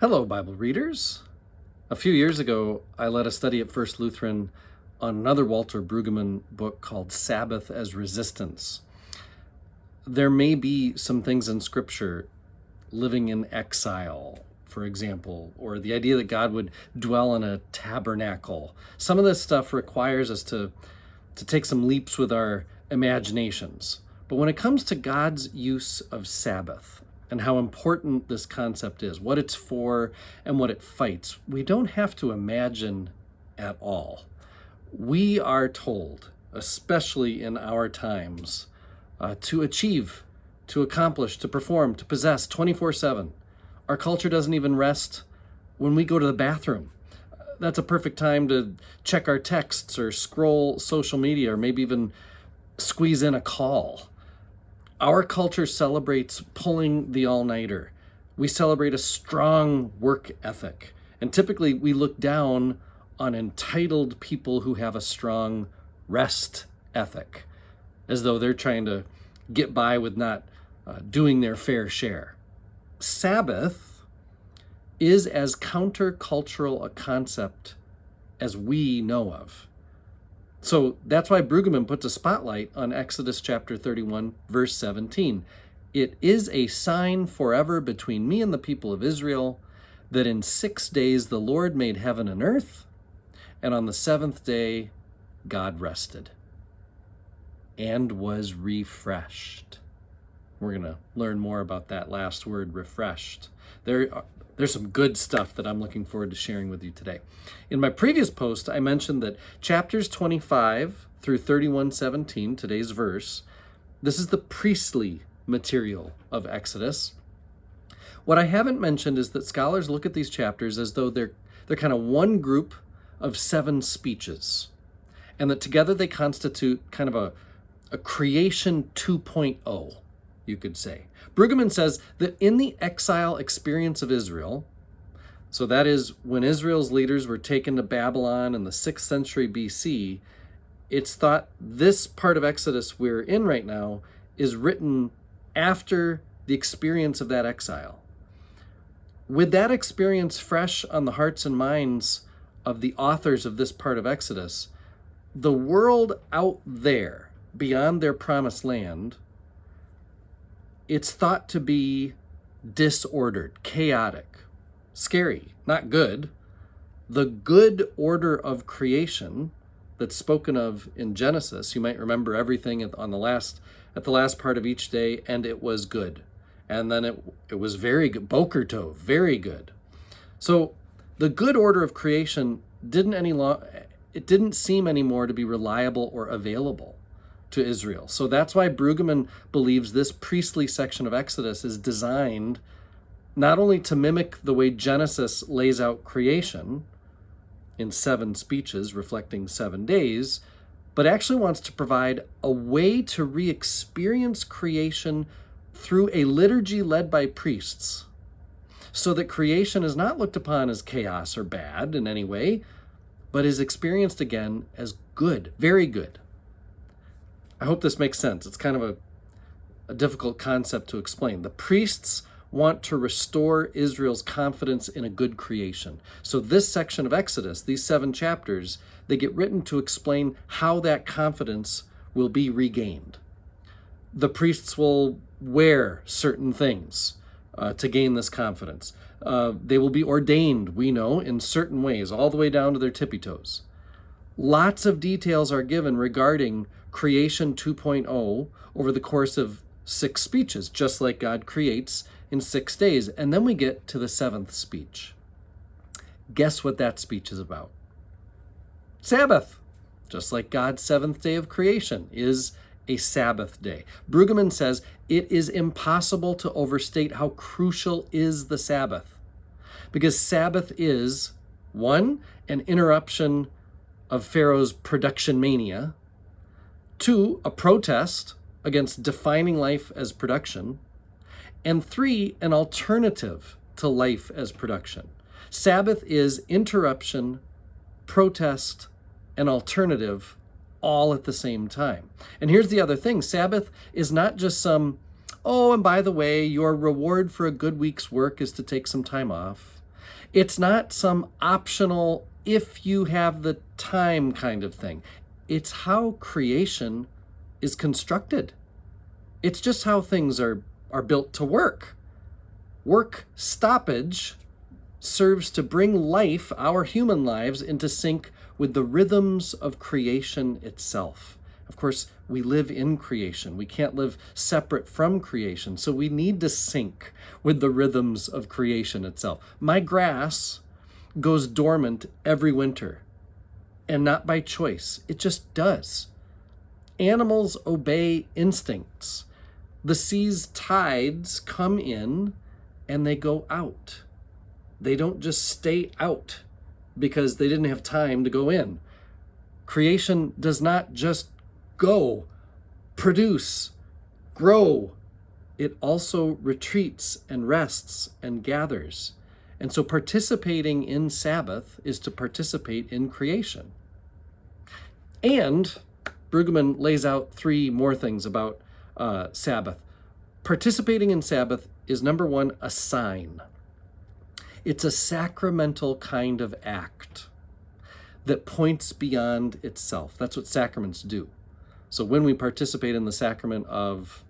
Hello, Bible readers. A few years ago, I led a study at First Lutheran on another Walter Brueggemann book called Sabbath as Resistance. There may be some things in Scripture, living in exile, for example, or the idea that God would dwell in a tabernacle. Some of this stuff requires us to take some leaps with our imaginations. But when it comes to God's use of Sabbath, and how important this concept is, what it's for, and what it fights, we don't have to imagine at all. We are told, especially in our times, to achieve, to accomplish, to perform, to possess 24/7. Our culture doesn't even rest when we go to the bathroom. That's a perfect time to check our texts or scroll social media or maybe even squeeze in a call. Our culture celebrates pulling the all-nighter. We celebrate a strong work ethic. And typically we look down on entitled people who have a strong rest ethic, as though they're trying to get by with not doing their fair share. Sabbath is as countercultural a concept as we know of. So that's why Brueggemann puts a spotlight on Exodus chapter 31, verse 17. It is a sign forever between me and the people of Israel that in 6 days the Lord made heaven and earth, and on the seventh day God rested and was refreshed. We're going to learn more about that last word, refreshed. There's some good stuff that I'm looking forward to sharing with you today. In my previous post, I mentioned that chapters 25 through 31:17, today's verse, this is the priestly material of Exodus. What I haven't mentioned is that scholars look at these chapters as though they're kind of one group of 7 speeches, and that together they constitute kind of a creation 2.0. you could say. Brueggemann says that in the exile experience of Israel, so that is when Israel's leaders were taken to Babylon in the 6th century BC, it's thought this part of Exodus we're in right now is written after the experience of that exile. With that experience fresh on the hearts and minds of the authors of this part of Exodus, the world out there, beyond their promised land, it's thought to be disordered, chaotic, scary, not good. The good order of creation that's spoken of in Genesis, you might remember everything at the last part of each day, and it was good. And then it was very good, Boker Tov, very good. So the good order of creation didn't seem anymore to be reliable or available to Israel. So that's why Brueggemann believes this priestly section of Exodus is designed not only to mimic the way Genesis lays out creation in 7 speeches reflecting 7 days, but actually wants to provide a way to re-experience creation through a liturgy led by priests, so that creation is not looked upon as chaos or bad in any way, but is experienced again as good, very good. I hope this makes sense. It's kind of a difficult concept to explain. The priests want to restore Israel's confidence in a good creation. So this section of Exodus, these 7 chapters, they get written to explain how that confidence will be regained. The priests will wear certain things to gain this confidence. They will be ordained, we know, in certain ways, all the way down to their tippy toes. Lots of details are given regarding creation 2.0 over the course of 6 speeches, just like God creates in 6 days. And then we get to the 7th speech. Guess what that speech is about? Sabbath. Just like God's 7th day of creation is a Sabbath day. Brueggemann says it is impossible to overstate how crucial is the Sabbath, because Sabbath is, 1, an interruption of Pharaoh's production mania, 2, a protest against defining life as production, and 3, an alternative to life as production. Sabbath is interruption, protest, and alternative all at the same time. And here's the other thing. Sabbath is not just some, oh, and by the way, your reward for a good week's work is to take some time off. It's not some optional, if you have the time kind of thing. It's how creation is constructed. It's just how things are built to work. Work stoppage serves to bring life, our human lives, into sync with the rhythms of creation itself. Of course, we live in creation. We can't live separate from creation, so we need to sync with the rhythms of creation itself. My grass goes dormant every winter, and not by choice. It just does. Animals obey instincts. The sea's tides come in and they go out. They don't just stay out because they didn't have time to go in. Creation does not just go, produce, grow. It also retreats and rests and gathers. And so participating in Sabbath is to participate in creation. And Brueggemann lays out three more things about Sabbath. Participating in Sabbath is, number one, a sign. It's a sacramental kind of act that points beyond itself. That's what sacraments do. So when we participate in the sacrament of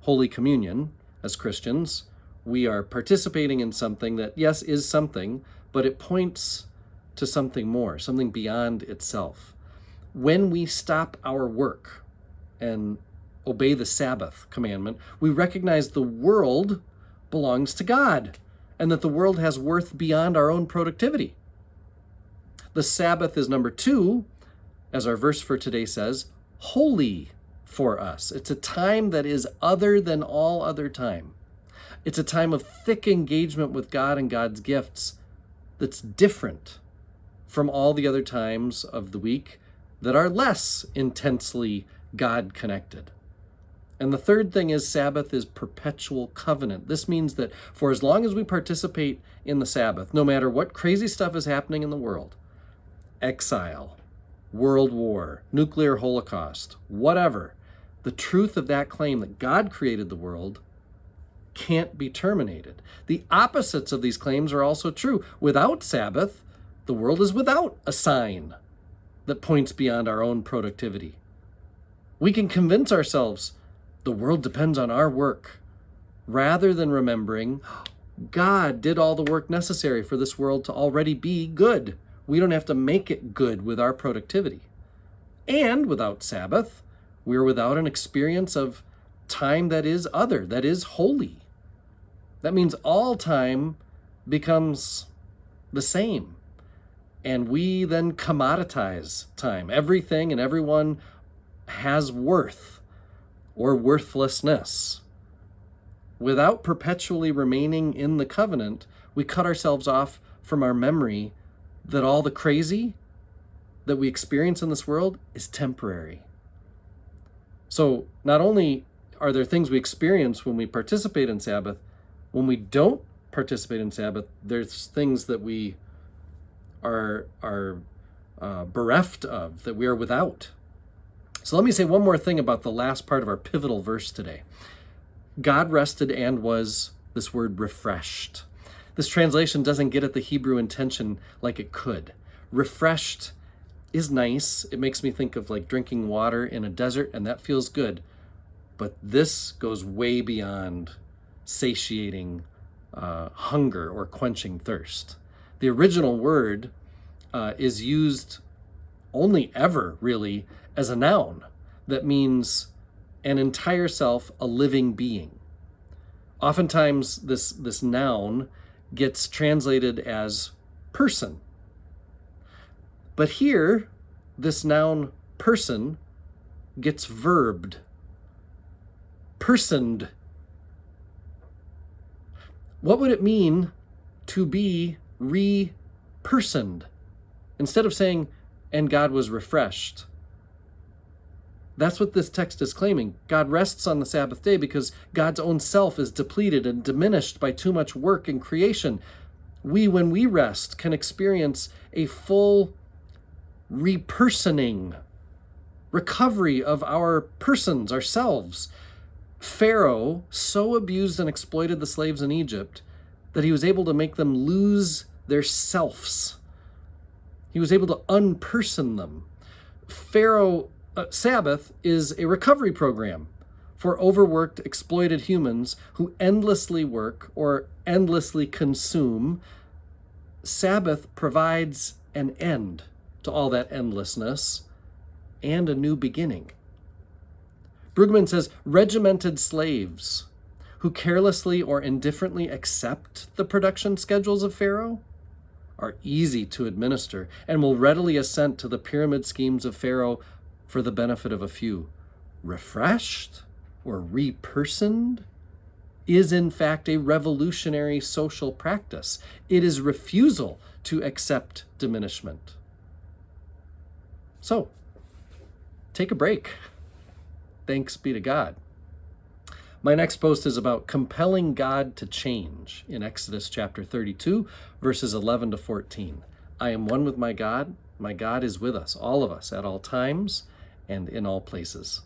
Holy Communion as Christians, we are participating in something that, yes, is something, but it points to something more, something beyond itself. When we stop our work and obey the Sabbath commandment, we recognize the world belongs to God and that the world has worth beyond our own productivity. The Sabbath is, number two, as our verse for today says, holy for us. It's a time that is other than all other time. It's a time of thick engagement with God and God's gifts that's different from all the other times of the week that are less intensely God-connected. And the third thing is Sabbath is perpetual covenant. This means that for as long as we participate in the Sabbath, no matter what crazy stuff is happening in the world, exile, world war, nuclear holocaust, whatever, the truth of that claim that God created the world can't be terminated. The opposites of these claims are also true. Without Sabbath, the world is without a sign that points beyond our own productivity. We can convince ourselves the world depends on our work, rather than remembering God did all the work necessary for this world to already be good. We don't have to make it good with our productivity. And without Sabbath, we're without an experience of time that is other, that is holy. That means all time becomes the same. And we then commoditize time. Everything and everyone has worth or worthlessness. Without perpetually remaining in the covenant, we cut ourselves off from our memory that all the crazy that we experience in this world is temporary. So not only are there things we experience when we participate in Sabbath, when we don't participate in Sabbath, there's things that we are bereft of, that we are without. So let me say one more thing about the last part of our pivotal verse today. God rested and was, this word, refreshed. This translation doesn't get at the Hebrew intention like it could. Refreshed is nice. It makes me think of like drinking water in a desert, and that feels good. But this goes way beyond satiating hunger or quenching thirst. The original word is used only ever, really, as a noun that means an entire self, a living being. Oftentimes, this noun gets translated as person. But here, this noun person gets verbed. Personed. What would it mean to be re-personed? Instead of saying, and God was refreshed. That's what this text is claiming. God rests on the Sabbath day because God's own self is depleted and diminished by too much work in creation. We, when we rest, can experience a full repersoning, recovery of our persons, ourselves. Pharaoh so abused and exploited the slaves in Egypt that he was able to make them lose their selves. He was able to unperson them. Sabbath is a recovery program for overworked, exploited humans who endlessly work or endlessly consume. Sabbath provides an end to all that endlessness and a new beginning. Brueggemann says regimented slaves who carelessly or indifferently accept the production schedules of Pharaoh are easy to administer and will readily assent to the pyramid schemes of Pharaoh for the benefit of a few. Refreshed or repersoned is in fact a revolutionary social practice. It is refusal to accept diminishment. So, take a break. Thanks be to God. My next post is about compelling God to change in Exodus chapter 32, verses 11 to 14. I am one with my God. My God is with us, all of us, at all times and in all places.